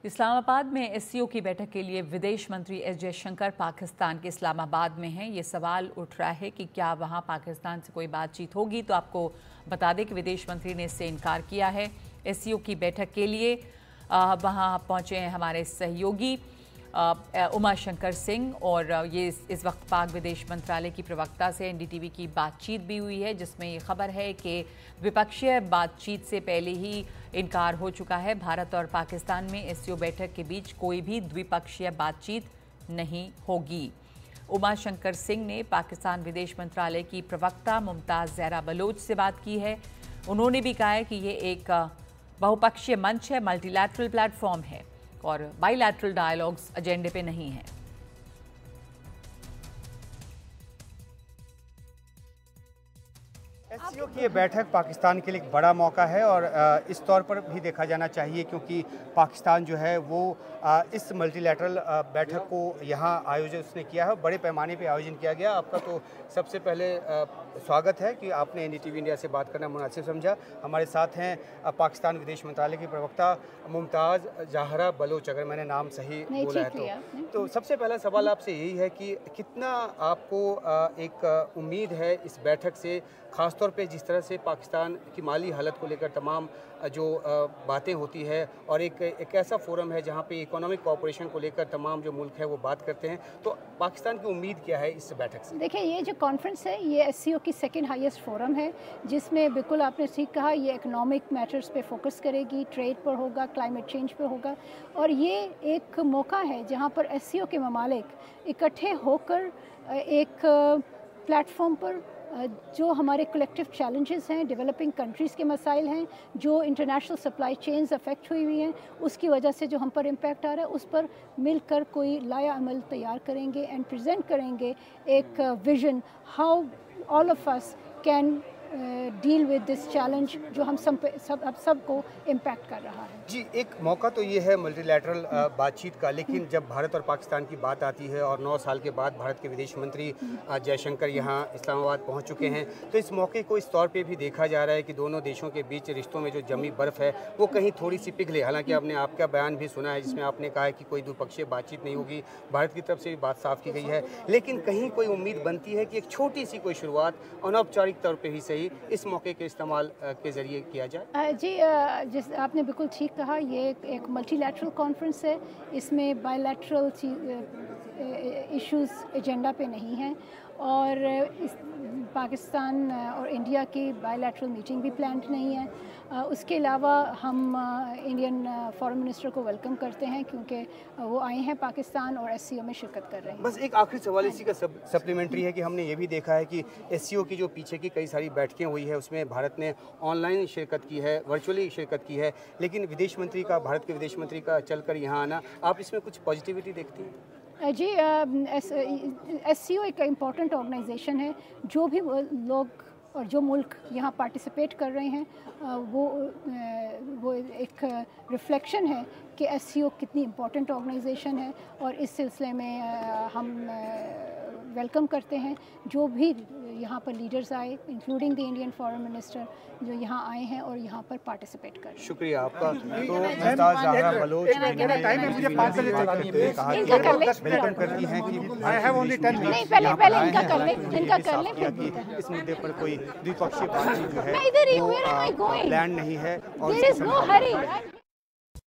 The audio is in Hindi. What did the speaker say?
इस्लामाबाद में एससीओ की बैठक के लिए विदेश मंत्री एस जयशंकर पाकिस्तान के इस्लामाबाद में हैं। ये सवाल उठ रहा है कि क्या वहां पाकिस्तान से कोई बातचीत होगी। तो आपको बता दें कि विदेश मंत्री ने इससे इनकार किया है। एससीओ की बैठक के लिए वहां पहुंचे हैं हमारे सहयोगी उमा शंकर सिंह, और ये इस वक्त पाक विदेश मंत्रालय की प्रवक्ता से एनडीटीवी की बातचीत भी हुई है, जिसमें ये खबर है कि विपक्षीय बातचीत से पहले ही इनकार हो चुका है। भारत और पाकिस्तान में एससीओ बैठक के बीच कोई भी द्विपक्षीय बातचीत नहीं होगी। उमा शंकर सिंह ने पाकिस्तान विदेश मंत्रालय की प्रवक्ता मुमताज़ ज़हरा बलोच से बात की है। उन्होंने भी कहा है कि ये एक बहुपक्षीय मंच है, मल्टीलैटरल प्लेटफॉर्म है और बाइलैटरल डायलॉग्स एजेंडे पे नहीं है। एससीओ की ये बैठक पाकिस्तान के लिए एक बड़ा मौका है और इस तौर पर भी देखा जाना चाहिए क्योंकि पाकिस्तान जो है वो इस मल्टीलैटरल बैठक को यहाँ आयोजित उसने किया है, बड़े पैमाने पे आयोजन किया गया। आपका तो सबसे पहले स्वागत है कि आपने एनडीटीवी इंडिया से बात करना मुनासिब समझा। हमारे साथ हैं पाकिस्तान विदेश मंत्रालय की प्रवक्ता मुमताज़ ज़हरा बलोच, अगर मैंने नाम सही बोला है तो सबसे पहला सवाल आपसे यही है कि कितना आपको एक उम्मीद है इस बैठक से, ख़ासतौर पे जिस तरह से पाकिस्तान की माली हालत को लेकर तमाम जो बातें होती है और एक ऐसा फोरम है जहाँ पे इकोनॉमिक कोऑपरेशन को लेकर तमाम जो मुल्क है वो बात करते हैं, तो पाकिस्तान की उम्मीद क्या है इस बैठक से? देखिए, ये जो कॉन्फ्रेंस है ये एससीओ की सेकंड हाईएस्ट फोरम है, जिसमें बिल्कुल आपने ठीक कहा, ये इकोनॉमिक मैटर्स पे फोकस करेगी, ट्रेड पर होगा, क्लाइमेट चेंज पे होगा, और ये एक मौका है जहाँ पर एससीओ के ममालिक इकट्ठे होकर एक प्लेटफॉर्म पर जो हमारे कलेक्टिव चैलेंजेस हैं, डेवलपिंग कंट्रीज़ के मसाइल हैं, जो इंटरनेशनल सप्लाई चेन्स अफेक्ट हुई हुई हैं, उसकी वजह से जो हम पर इम्पैक्ट आ रहा है, उस पर मिलकर कोई लाया अमल तैयार करेंगे एंड प्रेजेंट करेंगे एक vision how all of us can deal with this challenge जो हम सबको इम्पैक्ट कर रहा है। जी, एक मौका तो ये है मल्टीलैटरल बातचीत का, लेकिन जब भारत और पाकिस्तान की बात आती है और 9 साल के बाद भारत के विदेश मंत्री जयशंकर यहाँ इस्लामाबाद पहुँच चुके हैं, तो इस मौके को इस तौर पे भी देखा जा रहा है कि दोनों देशों के बीच रिश्तों में जो जमी बर्फ़ है वो कहीं थोड़ी सी पिघले। हालांकि आपने आपका बयान भी सुना है जिसमें आपने कहा है कि कोई द्विपक्षीय बातचीत नहीं होगी, भारत की तरफ से भी बात साफ की गई है, लेकिन कहीं कोई उम्मीद बनती है कि एक छोटी सी कोई शुरुआत अनौपचारिक तौर पर ही सही इस मौके के इस्तेमाल के ज़रिए किया जाए। जी, जिस आपने बिल्कुल ठीक कहा, ये एक मल्टीलैटरल कॉन्फ्रेंस है, इसमें बायलैटरल इश्यूज एजेंडा पे नहीं हैं, और इस पाकिस्तान और इंडिया की बायलैटरल मीटिंग भी प्लान्ड नहीं है। उसके अलावा हम इंडियन फॉरेन मिनिस्टर को वेलकम करते हैं क्योंकि वो आए हैं पाकिस्तान और एससीओ में शिरकत कर रहे हैं। बस एक आखिरी सवाल इसी का सप्लीमेंट्री है कि हमने ये भी देखा है कि एससीओ की जो पीछे की कई सारी बैठकें हुई है उसमें भारत ने ऑनलाइन शिरकत की है, वर्चुअली शिरकत की है, लेकिन भारत के विदेश मंत्री का चलकर यहाँ आना, आप इसमें कुछ पॉजिटिविटी देखती हैं? जी, एससीओ एक इम्पॉर्टेंट ऑर्गेनाइजेशन है। जो भी लोग और जो मुल्क यहाँ पार्टिसिपेट कर रहे हैं वो एक रिफ्लेक्शन है कि एससीओ कितनी इम्पॉर्टेंट ऑर्गेनाइजेशन है, और इस सिलसिले में हम वेलकम करते हैं जो भी यहाँ पर लीडर्स आए, including the Indian foreign minister, जो यहाँ आए हैं और यहाँ पर पार्टिसिपेट कर रहे हैं। शुक्रिया आपका। तो मुमताज़ ज़हरा बलोच वेलकम करती हैं कि नहीं, पहले इनका कर लें इस मुद्दे पर कोई द्विपक्षीय बातचीत जो है वो प्लान नहीं है और